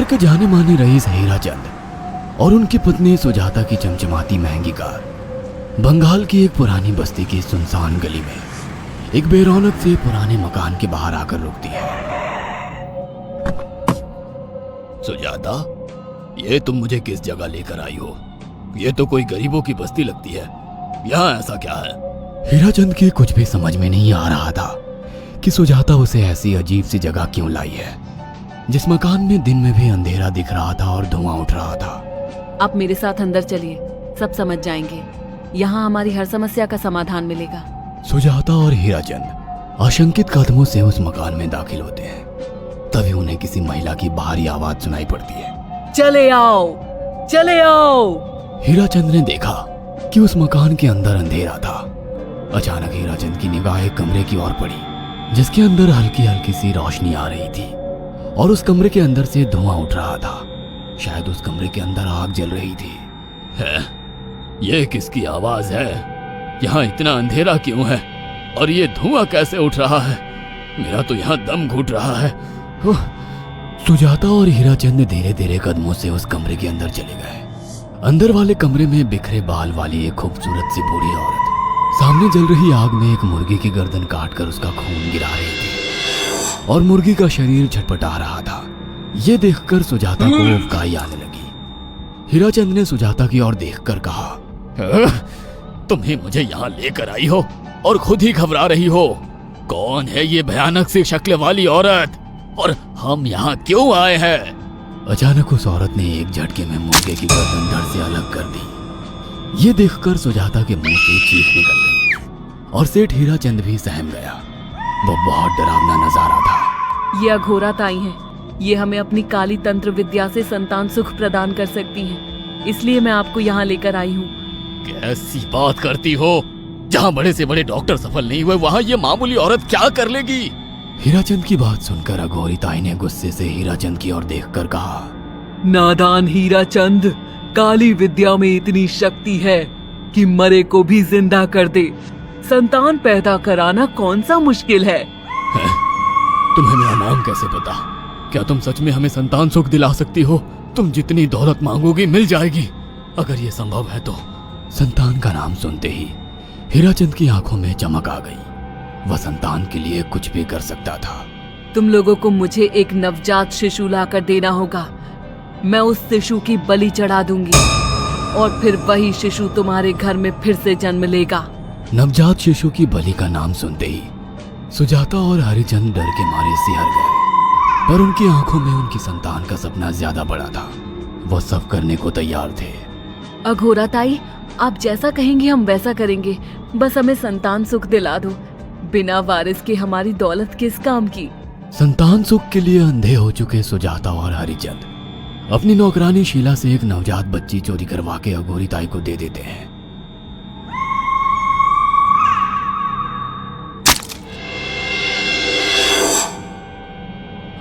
के जाने माने रईस हीराचंद और उनकी पत्नी सुजाता की चमचमाती महंगी कार बंगाल की एक पुरानी बस्ती की सुनसान गली में एक बेरौनक से पुराने मकान के बाहर आकर रुकती है। सुजाता, ये तुम मुझे किस जगह लेकर आई हो? ये तो कोई गरीबों की बस्ती लगती है, यहाँ ऐसा क्या है? हीराचंद के कुछ भी समझ में नहीं आ रहा था कि सुजाता उसे ऐसी अजीब सी जगह क्यों लाई है, जिस मकान में दिन में भी अंधेरा दिख रहा था और धुआं उठ रहा था। आप मेरे साथ अंदर चलिए, सब समझ जाएंगे। यहाँ हमारी हर समस्या का समाधान मिलेगा। सुजाता और हीराचंद आशंकित कदमों से उस मकान में दाखिल होते हैं। तभी उन्हें किसी महिला की बाहरी आवाज सुनाई पड़ती है। चले आओ, चले आओ। हीराचंद ने देखा कि उस मकान के अंदर अंधेरा था। अचानक हीराचंद की निगाह एक कमरे की ओर पड़ी, जिसके अंदर हल्की हल्की सी रोशनी आ रही थी और उस कमरे के अंदर से धुआं उठ रहा था। शायद उस कमरे के अंदर आग जल रही थी। है? ये किसकी आवाज है? यहाँ इतना अंधेरा क्यों है और ये धुआं कैसे उठ रहा है? मेरा तो यहाँ दम घुट रहा है। सुजाता और हीराचंद धीरे धीरे कदमों से उस कमरे के अंदर चले गए। अंदर वाले कमरे में बिखरे बाल वाली एक खूबसूरत सी बूढ़ी औरत सामने जल रही आग में एक मुर्गी की गर्दन काटकर उसका खून गिरा रही थी और मुर्गी का शरीर छटपटा रहा था। ये देखकर सुजाता को उबकाई आने लगी। हीराचंद ने सुजाता की ओर देखकर कहा, तुम ही मुझे यहाँ लेकर आई हो और खुद ही घबरा रही हो। कौन है ये भयानक सी शक्ल वाली औरत और हम यहाँ क्यों आए हैं? अचानक उस औरत ने एक झटके में मुर्गे की गर्दन धड़ से अलग कर दी। ये देखकर सुजाता के मुंह से चीख निकल गई और सेठ हीराचंद भी सहम गया। वो बहुत डरावना नजारा था। ये अघोरा ताई हैं। ये हमें अपनी काली तंत्र विद्या से संतान सुख प्रदान कर सकती हैं। इसलिए मैं आपको यहाँ लेकर आई हूँ। कैसी बात करती हो? जहाँ बड़े से बड़े डॉक्टर सफल नहीं हुए, वहाँ ये मामूली औरत क्या कर लेगी? हीराचंद की बात सुनकर अघोरी ताई ने गुस्से से हीराचंद की ओर देखकर कहा, नादान हीराचंद, काली विद्या में इतनी शक्ति है कि मरे को भी जिंदा कर दे। संतान पैदा कराना कौन सा मुश्किल है? तुम्हें मेरा नाम कैसे पता? क्या तुम सच में हमें संतान सुख दिला सकती हो? तुम जितनी दौलत मांगोगी मिल जाएगी, अगर ये संभव है तो। संतान का नाम सुनते ही हीराचंद की आंखों में चमक आ गई। वह संतान के लिए कुछ भी कर सकता था। तुम लोगों को मुझे एक नवजात शिशु लाकर देना होगा। मैं उस शिशु की बलि चढ़ा दूंगी और फिर वही शिशु तुम्हारे घर में फिर से जन्म लेगा। नवजात शिशु की बलि का नाम सुनते ही सुजाता और हरिचंद डर के मारे सिहर गए, पर उनकी आंखों में उनकी संतान का सपना ज्यादा बड़ा था। वो सब करने को तैयार थे। अघोरा ताई, आप जैसा कहेंगे हम वैसा करेंगे। बस हमें संतान सुख दिला दो। बिना वारिस के हमारी दौलत किस काम की? संतान सुख के लिए अंधे हो चुके सुजाता और हरिचंद अपनी नौकरानी शीला से एक नवजात बच्ची चोरी करवा के अघोरी ताई को दे देते हैं।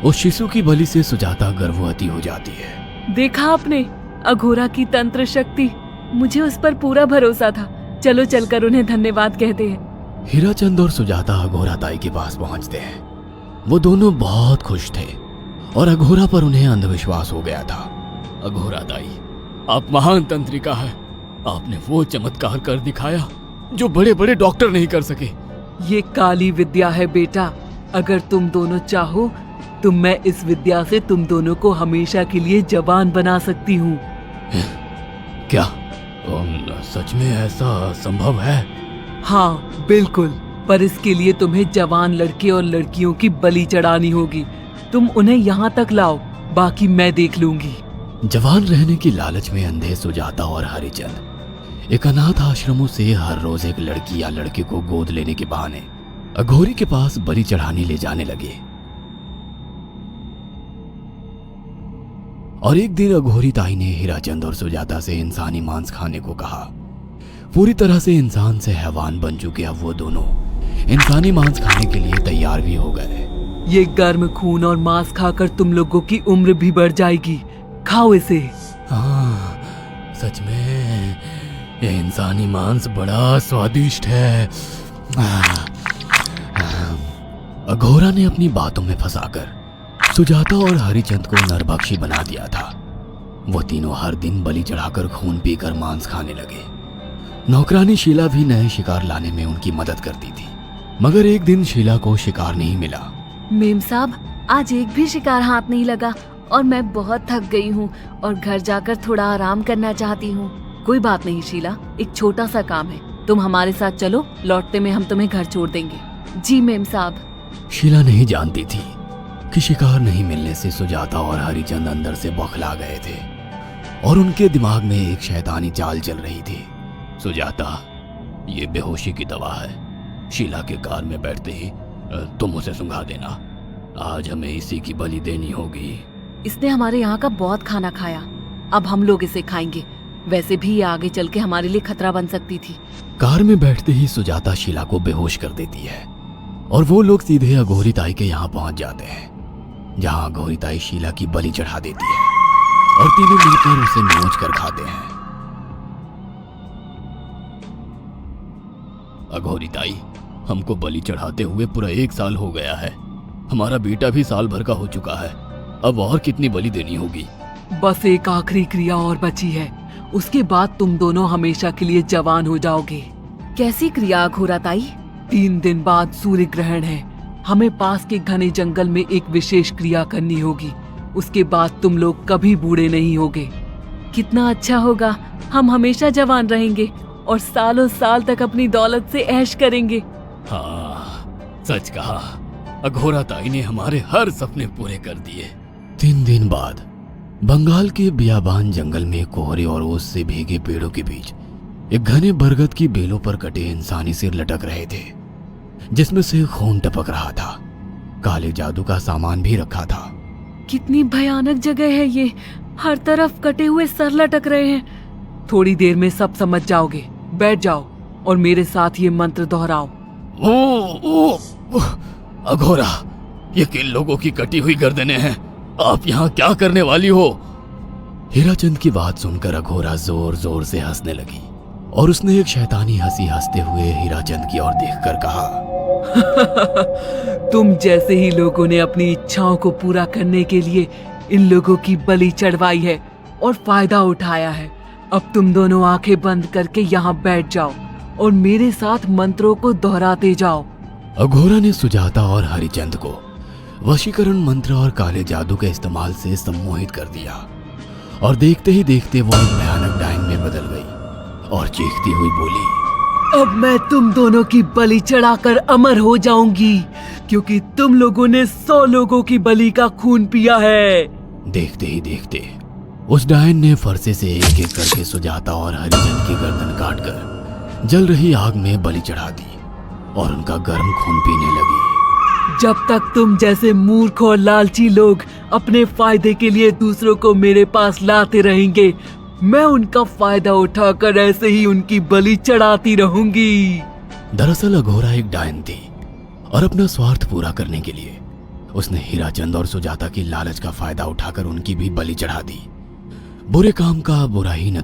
उस शिशु की बलि से सुजाता गर्भवती हो जाती है। देखा आपने अघोरा की तंत्र शक्ति? मुझे उस पर पूरा भरोसा था। चलो चलकर उन्हें धन्यवाद कहते हैं। हीराचंद और सुजाता अघोरा ताई के पास पहुंचते हैं। वो दोनों बहुत खुश थे और अघोरा पर उन्हें अंधविश्वास हो गया था। अघोरा ताई, आप महान तंत्रिका है। आपने वो चमत्कार कर दिखाया जो बड़े बड़े डॉक्टर नहीं कर सके। ये काली विद्या है बेटा। अगर तुम दोनों चाहो तो मैं इस विद्या से तुम दोनों को हमेशा के लिए जवान बना सकती हूँ। क्या सच में ऐसा संभव है? हाँ बिल्कुल, पर इसके लिए तुम्हें जवान लड़के और लड़कियों की बलि चढ़ानी होगी। तुम उन्हें यहाँ तक लाओ, बाकी मैं देख लूंगी। जवान रहने की लालच में अंधे सुजाता और हरिचंद एक अनाथ आश्रमों से हर रोज एक लड़की या लड़के को गोद लेने के बहाने अघोरी के पास बलि चढ़ाने ले जाने लगे। और एक दिन अघोरी ताई ने हीराचंद और सुजाता से इंसानी मांस खाने को कहा। पूरी तरह से इंसान से हैवान बन चुके अब वो दोनों इंसानी मांस खाने के लिए तैयार भी हो गए। ये गर्म खून और मांस खाकर तुम लोगों की उम्र भी बढ़ जाएगी। खाओ इसे। हाँ, सच में ये इंसानी मांस बड़ा स्वादिष्ट है। अघोरा ने अपनी बातों में फंसाकर सुजाता और हरिचंद को नरभक्षी बना दिया था। वो तीनों हर दिन बलि चढ़ाकर खून पीकर मांस खाने लगे। नौकरानी शीला भी नए शिकार लाने में उनकी मदद करती थी, मगर एक दिन शीला को शिकार नहीं मिला। मेम साहब, आज एक भी शिकार हाथ नहीं लगा और मैं बहुत थक गई हूँ और घर जाकर थोड़ा आराम करना चाहती हूँ। कोई बात नहीं शीला, एक छोटा सा काम है, तुम हमारे साथ चलो, लौटते में हम तुम्हें घर छोड़ देंगे। जी मेम साहब। शीला नहीं जानती थी कि शिकार नहीं मिलने से सुजाता और हरिचंद अंदर से बौखला गए थे और उनके दिमाग में एक शैतानी चाल चल रही थी। सुजाता, ये बेहोशी की दवा है। शीला के कार में बैठते ही तुम उसे सुंघा देना। आज हमें इसी की बलि देनी होगी। इसने हमारे यहाँ का बहुत खाना खाया, अब हम लोग इसे खाएंगे। वैसे भी ये आगे चल के हमारे लिए खतरा बन सकती थी। कार में बैठते ही सुजाता शीला को बेहोश कर देती है और वो लोग सीधे अघोरी ताई के यहाँ पहुंच जाते हैं, जहाँ अघोरी ताई शीला की बलि चढ़ा देती है और तीनों मिलकर उसे नोच कर खाते हैं। अघोरी ताई, हमको बलि चढ़ाते हुए पूरा 1 साल हो गया है। हमारा बेटा भी साल भर का हो चुका है। अब और कितनी बलि देनी होगी? बस एक आखिरी क्रिया और बची है, उसके बाद तुम दोनों हमेशा के लिए जवान हो जाओगे। कैसी क्रिया अघोरा ताई? 3 दिन बाद सूर्य ग्रहण है, हमें पास के घने जंगल में एक विशेष क्रिया करनी होगी। उसके बाद तुम लोग कभी बूढ़े नहीं होगे। कितना अच्छा होगा, हम हमेशा जवान रहेंगे और सालों साल तक अपनी दौलत से ऐश करेंगे। हाँ, सच कहा। अघोरा ताई ने हमारे हर सपने पूरे कर दिए। 3 दिन बाद बंगाल के बियाबान जंगल में कोहरे और ओस से भीगे पेड़ों के बीच एक घने बरगद की बेलों पर कटे इंसानी सिर लटक रहे थे, जिसमें से खून टपक रहा था। काले जादू का सामान भी रखा था। कितनी भयानक जगह है ये, हर तरफ कटे हुए सर लटक रहे हैं। थोड़ी देर में सब समझ जाओगे। बैठ जाओ और मेरे साथ ये मंत्र दोहराओ। ओ, अघोरा, ये किन लोगों की कटी हुई गर्दनें हैं? आप यहाँ क्या करने वाली हो? हीराचंद की बात सुनकर अघोरा जोर जोर से हंसने लगी और उसने एक शैतानी हंसी हंसते हुए हीराचंद की ओर देखकर कहा, तुम जैसे ही लोगों ने अपनी इच्छाओं को पूरा करने के लिए इन लोगों की बलि चढ़वाई है और फायदा उठाया है। अब तुम दोनों आंखें बंद करके यहाँ बैठ जाओ और मेरे साथ मंत्रों को दोहराते जाओ। अघोरा ने सुजाता और हरिचंद को वशीकरण मंत्र और काले जादू के इस्तेमाल से सम्मोहित कर दिया और देखते ही देखते वो एक भयानक डायन में बदल गई और चीखती हुई बोली, अब मैं तुम दोनों की बलि चढ़ाकर अमर हो जाऊंगी, क्योंकि तुम लोगों ने 100 लोगों की बलि का खून पिया है। देखते ही देखते उस डायन ने फरसे से एक एक करके सुजाता और हरिचंद की गर्दन काटकर जल रही आग में बलि चढ़ा दी और उनका गर्म खून पीने लगी। जब तक तुम जैसे मूर्ख और लालची लोग अपने फायदे के लिए दूसरों को मेरे पास लाते रहेंगे, मैं उनका फायदा उठाकर ऐसे ही उनकी बलि चढ़ाती रहूंगी। दरअसल अघोरा एक डायन थी और अपना स्वार्थ पूरा करने के लिए उसने हीराचंद और सुजाता की लालच का फायदा उठाकर उनकी भी बलि चढ़ा दी। बुरे काम का बुरा ही नतीजा।